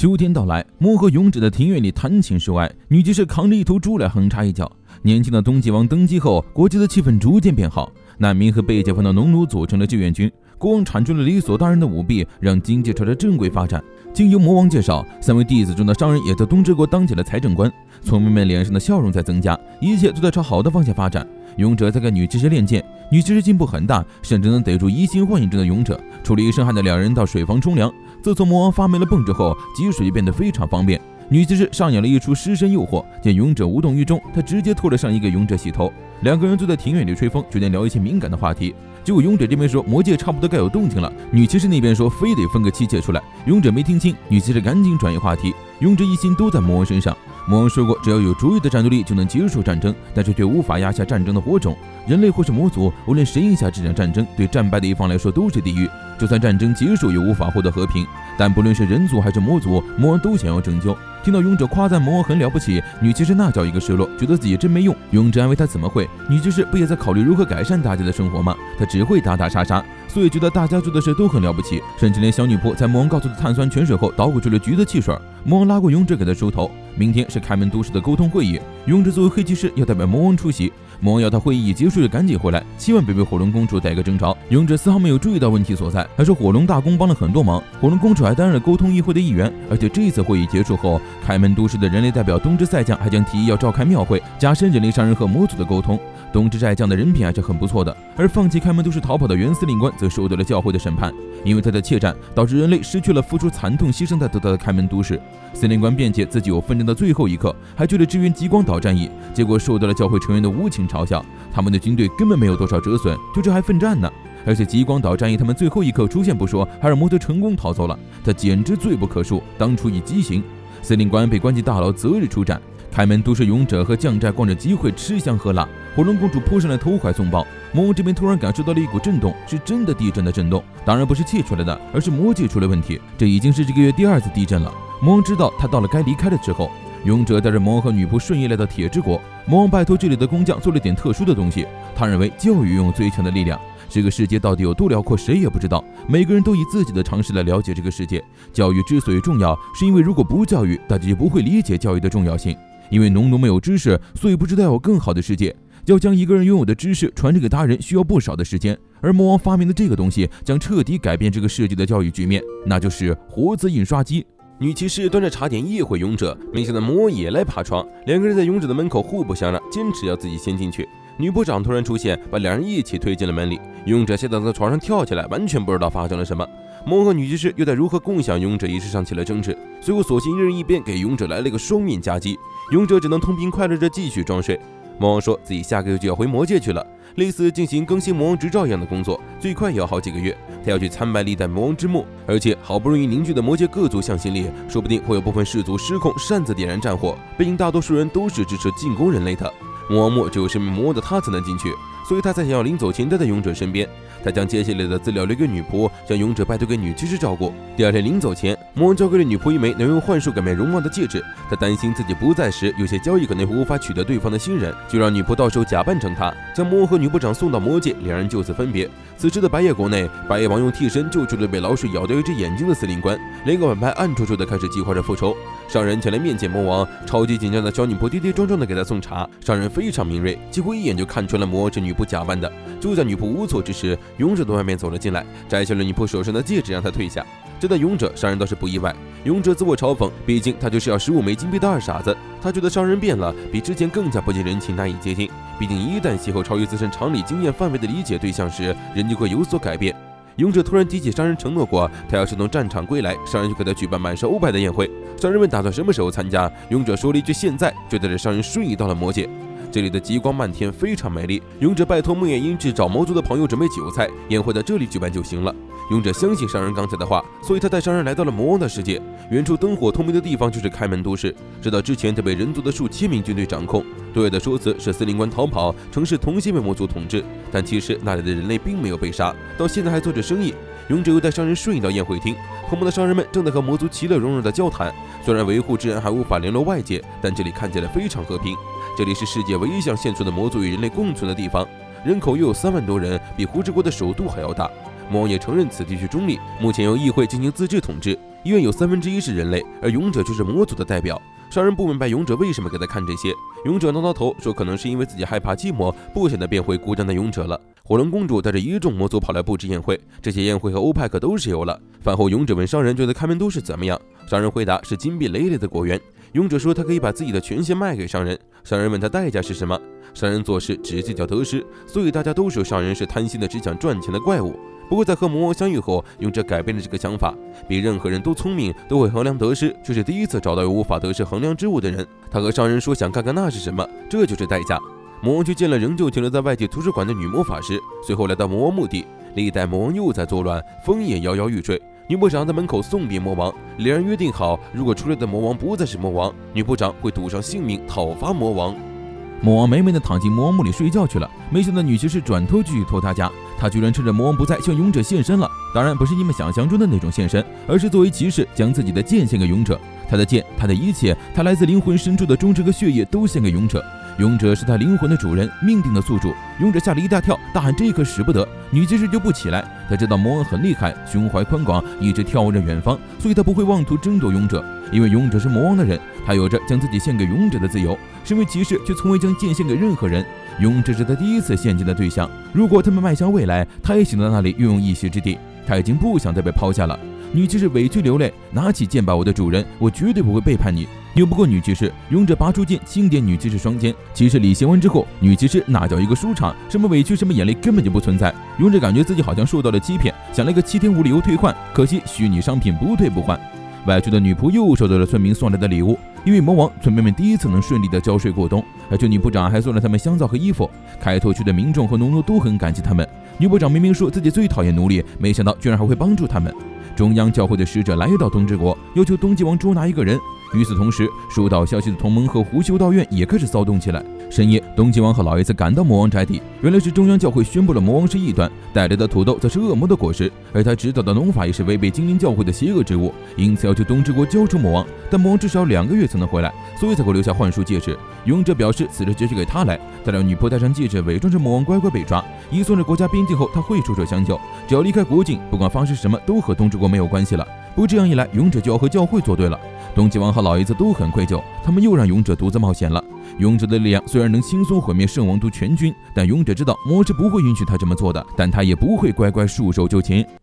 秋天到来，魔和勇者的庭院里谈情说爱，女骑士扛着一头猪来横插一脚。年轻的东极王登基后，国际的气氛逐渐变好，难民和被解放的农奴组成了救援军。国王铲除了理所当然的舞弊，让经济朝着正轨发展。经由魔王介绍，3位弟子中的商人也在东之国当起了财政官。村民们脸上的笑容在增加，一切都在朝好的方向发展。勇者在跟女骑士练剑，女骑士进步很大，甚至能逮住移形换影中的勇者。出了一身汗的两人到水房冲凉。自从魔王发明了泵之后，汲水变得非常方便。女骑士上演了一出尸身诱惑，见勇者无动于衷，她直接拖了上一个勇者洗头。两个人坐在庭院里吹风，决定聊一些敏感的话题。结果勇者这边说魔戒差不多该有动静了，女骑士那边说非得分个妻妾出来。勇者没听清，女骑士赶紧转移话题。勇者一心都在魔王身上。魔王说过，只要有卓越的战斗力就能结束战争，但是却无法压下战争的火种。人类或是魔族，无论谁赢下这场战争，对战败的一方来说都是地狱。就算战争结束，也无法获得和平。但不论是人族还是魔族，魔王都想要拯救。听到勇者夸赞魔王很了不起，女骑士那叫一个失落，觉得自己真没用。勇者安慰他怎么会，女骑士不也在考虑如何改善大家的生活吗？她只会打打杀杀，所以觉得大家做的事都很了不起，甚至连小女仆在魔王告诉的碳酸泉水后捣鼓出了橘子汽水。魔王拉过勇者给他梳头。明天是开门都市的沟通会议，勇者作为黑骑士要代表魔王出席。魔王要他会议一结束就赶紧回来，千万别被火龙公主逮个正着。勇者丝毫没有注意到问题所在，还说火龙大公帮了很多忙，火龙公主还担任了沟通议会的议员。而且这一次会议结束后，开门都市的人类代表东之赛将还将提议要召开庙会，加深人类商人和魔族的沟通。东之寨将的人品还是很不错的，而放弃开门都市逃跑的原司令官则受到了教会的审判，因为他的怯战导致人类失去了付出惨痛牺牲才得到的开门都市。司令官辩解自己有奋战的最后一刻，还去了支援极光岛战役，结果受到了教会成员的无情嘲笑，他们的军队根本没有多少折损，就这还奋战呢。而且极光岛战役他们最后一刻出现不说，还让摩托成功逃走了，他简直罪不可恕，当初已畸形。司令官被关进大牢，择日出战。开门都市勇者和将寨逛着集会，吃香喝辣。火龙公主扑上来投怀送抱。魔王这边突然感受到了一股震动，是真的地震的震动，当然不是气出来的，而是魔界出了问题。这已经是这个月第2次地震了。魔王知道他到了该离开的时候。勇者带着魔王和女仆顺利来到铁之国。魔王拜托这里的工匠做了点特殊的东西，他认为教育拥有最强的力量。这个世界到底有多辽阔，谁也不知道。每个人都以自己的常识来了解这个世界。教育之所以重要，是因为如果不教育，大家就不会理解教育的重要性。因为农奴没有知识，所以不知道有更好的世界。要将一个人拥有的知识传承给他人，需要不少的时间。而魔王发明的这个东西，将彻底改变这个世界的教育局面，那就是活字印刷机。女骑士端着茶点夜会勇者，没想到魔王也来爬窗，两个人在勇者的门口互不相让，坚持要自己先进去。女部长突然出现，把两人一起推进了门里。勇者吓得从床上跳起来，完全不知道发生了什么。魔王和女骑士又在如何共享勇者一事上起了争执，随后索性一人一边给勇者来了个双面夹击，勇者只能痛并快乐着继续装睡。魔王说自己下个月就要回魔界去了，类似进行更新魔王执照一样的工作，最快也要好几个月。他要去参拜历代魔王之墓，而且好不容易凝聚的魔界各族向心力，说不定会有部分氏族失控擅自点燃战火，毕竟大多数人都是支持进攻人类的。魔王墓只有身为魔王的他才能进去，所以他才想要临走前待在勇者身边。他将接下来的资料留给女仆，将勇者拜托给女骑士照顾。第2天临走前，魔王交给了女仆一枚能用幻术改变容貌的戒指。他担心自己不在时，有些交易可能会无法取得对方的信任，就让女仆到时候假扮成他，将魔王和女部长送到魔界，两人就此分别。此时的白夜国内，白夜王用替身救出了被老鼠咬掉一只眼睛的司令官，连个反派暗戳戳的开始计划着复仇。商人前来面见魔王，超级紧张的小女仆跌跌撞撞的给他送茶。商人非常敏锐，几乎一眼就看出了魔王是女仆假扮的。就在女仆无措之时，勇者从外面走了进来，摘下了女仆手上的戒指，让她退下。这对勇者，商人倒是不意外。勇者自我嘲讽，毕竟他就是要15枚金币的二傻子。他觉得商人变了，比之前更加不近人情，难以接近。毕竟一旦邂逅超越自身常理经验范围的理解对象时，人就会有所改变。勇者突然提起商人承诺过，他要是从战场归来，商人就给他举办满1000欧派的宴会。商人问打算什么时候参加，勇者说了一句现在，就带着商人瞬移到了魔界。这里的极光漫天，非常美丽。勇者拜托木叶英治找魔族的朋友准备酒菜，宴会在这里举办就行了。勇者相信商人刚才的话，所以他带商人来到了魔王的世界。远处灯火通明的地方就是开门都市。直到之前，他被人族的数千名军队掌控。对外的说辞是司令官逃跑，城市重新被魔族统治，但其实那里的人类并没有被杀，到现在还做着生意。勇者又带商人瞬移到宴会厅，同盟的商人们正在和魔族其乐融融的交谈。虽然维护治安还无法联络外界，但这里看起来非常和平。这里是世界唯一向现存的魔族与人类共存的地方，人口又有3万多人，比胡之国的首都还要大。魔王也承认此地区中立，目前由议会进行自治统治。医院有1/3是人类，而勇者就是魔族的代表。商人不明白勇者为什么给他看这些，勇者挠挠头说，可能是因为自己害怕寂寞，不想再变回孤单的勇者了。火龙公主带着一众魔族跑来布置宴会，这些宴会和欧派克都是有了。饭后，勇者问商人觉得开门都市怎么样，商人回答是金碧累累的果园。勇者说他可以把自己的权限卖给商人，商人问他代价是什么，商人做事只计较得失，所以大家都说商人是贪心的只想赚钱的怪物。不过在和魔王相遇后，勇者改变了这个想法，比任何人都聪明，都会衡量得失，却是第一次找到有无法得失衡量之物的人。他和商人说想看看那是什么，这就是代价。魔王去见了仍旧停留在外界图书馆的女魔法师，随后来到魔王墓地，历代魔王又在作乱，风也摇摇欲坠。女部长在门口送别魔王，两人约定好，如果出来的魔王不再是魔王，女部长会赌上性命讨伐魔王。魔王美美的躺进魔王墓里睡觉去了，没想到女骑士转头继续偷他家，他居然趁着魔王不在向勇者献身了。当然不是你们想象中的那种献身，而是作为骑士将自己的剑献给勇者，他的剑，他的一切，他来自灵魂深处的忠诚和血液都献给勇者。勇者是他灵魂的主人，命定的宿主。勇者吓了一大跳，大喊这一刻使不得，女骑士就不起来。他知道魔王很厉害，胸怀宽广，一直眺望着远方，所以他不会妄图争夺勇者，因为勇者是魔王的人，他有着将自己献给勇者的自由。身为骑士，却从未将剑献给任何人。勇者是他第一次献祭的对象，如果他们迈向未来，他也想到那里拥有一席之地。他已经不想再被抛下了。女骑士委屈流泪，拿起剑吧，我的主人，我绝对不会背叛你。拗不过女骑士，勇者拔出剑，轻点女骑士双肩。骑士礼谢完之后，女骑士那叫一个舒畅，什么委屈什么眼泪根本就不存在。勇者感觉自己好像受到了欺骗，想了一个7天无理由退换，可惜虚拟商品不退不换。外出的女仆又收到了村民送来的礼物，因为魔王，村民们第一次能顺利的交税过冬，而且女部长还送了他们香皂和衣服。开拓区的民众和农奴都很感激他们。女部长明明说自己最讨厌奴隶，没想到居然还会帮助他们。中央教会的使者来到东之国，要求东极王捉拿一个人。与此同时，收到消息的同盟和狐修道院也开始骚动起来。深夜，东极王和老爷子赶到魔王宅邸，原来是中央教会宣布了魔王是异端，带来的土豆则是恶魔的果实，而他指导的农法也是违背精灵教会的邪恶之物，因此要求东之国交出魔王。但魔王至少2个月才能回来，所以才会留下幻术戒指。勇者表示此事绝许给他来，再让女仆戴上戒指，伪装成魔王，乖乖被抓。移送至国家边境后，他会出手相救，只要离开国境，不管发生什么都和东之国没有关系了。不过这样一来，勇者就要和教会作对了。东极王和老爷子都很愧疚，他们又让勇者独自冒险了。勇者的力量虽然能轻松毁灭圣王都全军，但勇者知道魔王是不会允许他这么做的，但他也不会乖乖束手就擒。